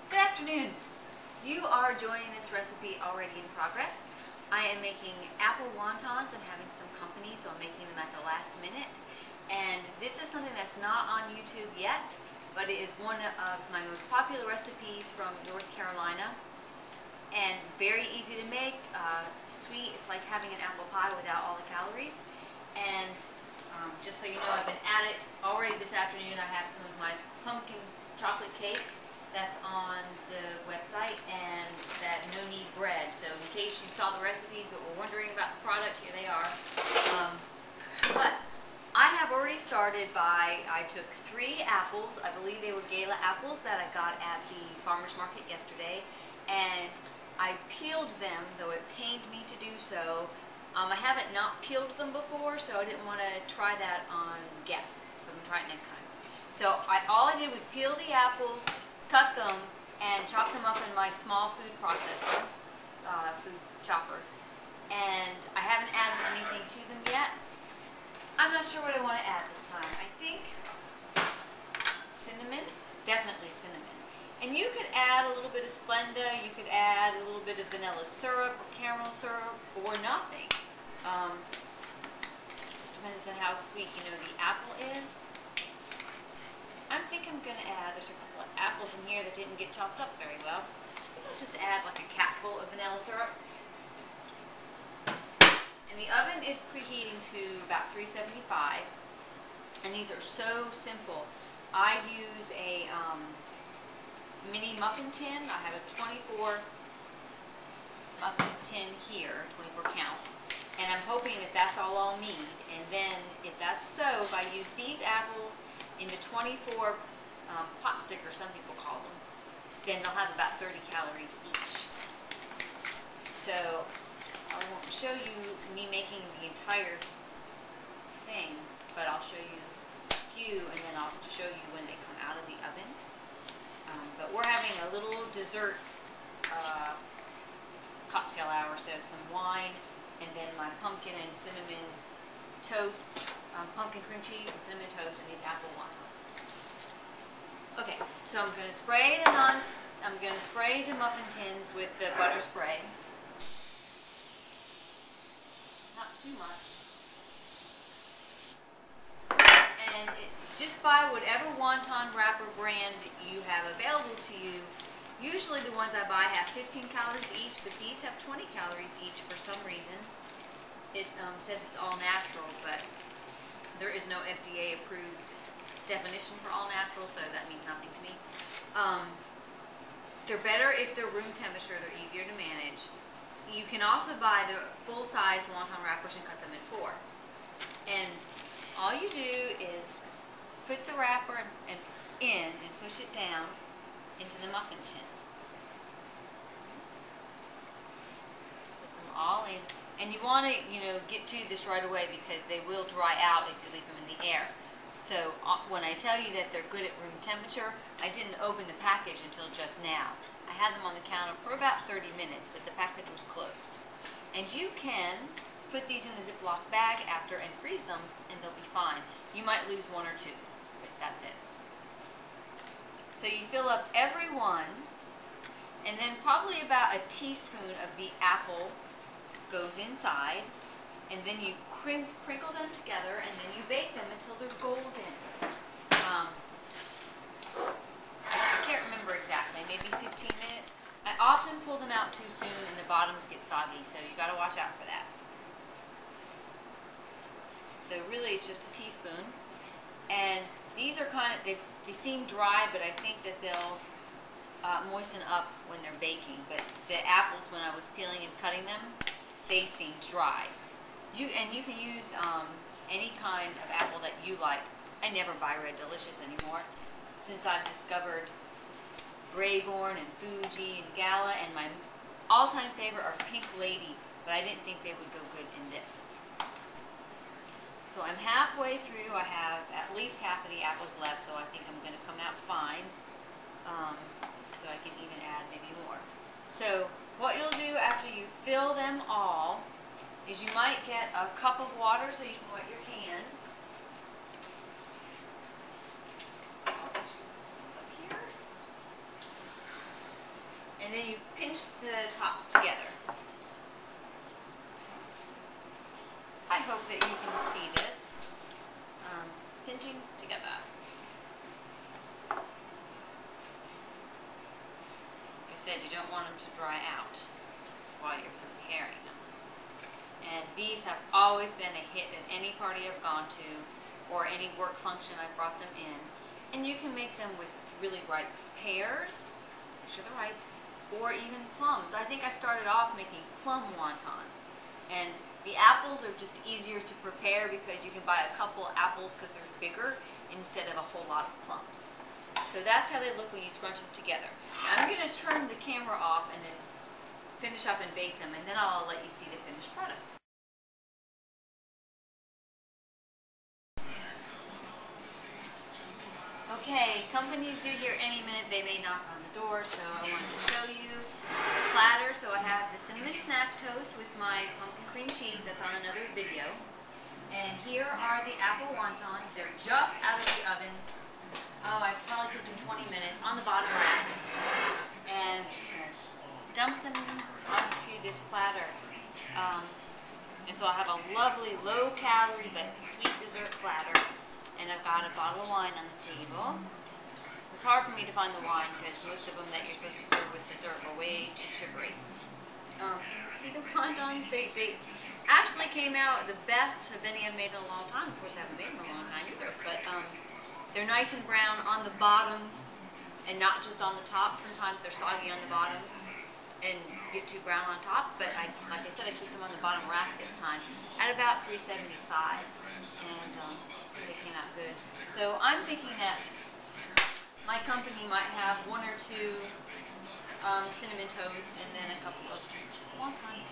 Good afternoon. You are enjoying this recipe already in progress. I am making apple wontons. I'm having some company, so I'm making them at the last minute. And this is something that's not on YouTube yet, but it is one of my most popular recipes from North Carolina. And very easy to make, sweet. It's like having an apple pie without all the calories. And just so you know, I've been at it already this afternoon. I have some of my pumpkin chocolate cake that's on the website, and that no-knead bread. So in case you saw the recipes but were wondering about the product, here they are. But I have already started by, I took 3 apples. I believe they were Gala apples that I got at the farmer's market yesterday, and I peeled them, though it pained me to do so. I haven't not peeled them before, so I didn't want to try that on guests. I'm going to try it next time. So all I did was peel the apples, cut them, and chop them up in my small food processor, food chopper. And I haven't added anything to them yet. I'm not sure what I want to add this time. I think cinnamon, definitely cinnamon. And you could add a little bit of Splenda, you could add a little bit of vanilla syrup or caramel syrup, or nothing. Just depends on how sweet, you know, the apple is. I think I'm going to add, there's a couple of apples in here that didn't get chopped up very well. I think I'll just add like a capful of vanilla syrup. And the oven is preheating to about 375. And these are so simple. I use a mini muffin tin. I have a 24 muffin tin here, 24 count. And I'm hoping that that's all I'll need. And then if that's so, if I use these apples into 24 pot stickers, some people call them, then they'll have about 30 calories each. So I won't show you me making the entire thing, but I'll show you a few, and then I'll show you when they come out of the oven. But we're having a little dessert cocktail hour, so some wine, and then my pumpkin and cinnamon toasts, pumpkin cream cheese and cinnamon toast, and these apple wontons. Okay, so I'm going to spray the muffin tins with the butter spray. Not too much. And just buy whatever wonton wrapper brand you have available to you. Usually the ones I buy have 15 calories each, but these have 20 calories each for some reason. It says it's all natural, but there is no FDA approved definition for all natural, so that means nothing to me. They're better if they're room temperature. They're easier to manage. You can also buy the full-size wonton wrappers and cut them in 4. And all you do is put the wrapper in and push it down into the muffin tin. Put them all in. And you want to, get to this right away because they will dry out if you leave them in the air. So when I tell you that they're good at room temperature, I didn't open the package until just now. I had them on the counter for about 30 minutes, but the package was closed. And you can put these in a Ziploc bag after and freeze them, and they'll be fine. You might lose 1 or 2, but that's it. So you fill up every one, and then probably about a teaspoon of the apple goes inside, and then you crinkle them together, and then you bake them until they're golden. I can't remember exactly, maybe 15 minutes. I often pull them out too soon and the bottoms get soggy, so you got to watch out for that. So really it's just a teaspoon. And these are they seem dry, but I think that they'll moisten up when they're baking. But the apples, when I was peeling and cutting them, they seemed dry. And you can use any kind of apple that you like. I never buy Red Delicious anymore, since I've discovered Brayborn and Fuji and Gala, and my all-time favorite are Pink Lady, but I didn't think they would go good in this. So I'm halfway through. I have at least half of the apples left, so I think I'm going to come out fine. So I can even add maybe more. So what you'll do after you fill them all is you might get a cup of water so you can wet your hands. I'll just and then you pinch the tops together. I hope that you can see this. Pinching together. Like I said, you don't want them to dry out while you're preparing them. And these have always been a hit at any party I've gone to or any work function I've brought them in. And you can make them with really ripe pears, make sure they're ripe, or even plums. I think I started off making plum wontons. And the apples are just easier to prepare because you can buy a couple apples because they're bigger instead of a whole lot of plums. So that's how they look when you scrunch them together. Now I'm going to turn the camera off and then finish up and bake them, and then I'll let you see the finished product. Okay, companies do here any minute. They may knock on the door, so I wanted to show you the platter. So I have the cinnamon snack toast with my pumpkin cream cheese. That's on another video. And here are the apple wontons. They're just out of the oven. Oh, I probably cooked them 20 minutes on the bottom rack. And I'm just going to dump them onto this platter. And so I have a lovely low-calorie but sweet dessert platter. And I've got a bottle of wine on the table. It was hard for me to find the wine because most of them that you're supposed to serve with dessert are way too sugary. Can you see the wontons? They actually came out the best of any I've made in a long time. Of course, I haven't made them in a long time either. But they're nice and brown on the bottoms and not just on the top. Sometimes they're soggy on the bottom and get too brown on top. But like I said, I cooked them on the bottom rack this time at about 375. And they came out good. So I'm thinking that my company might have 1 or 2 cinnamon toast and then a couple of wontons.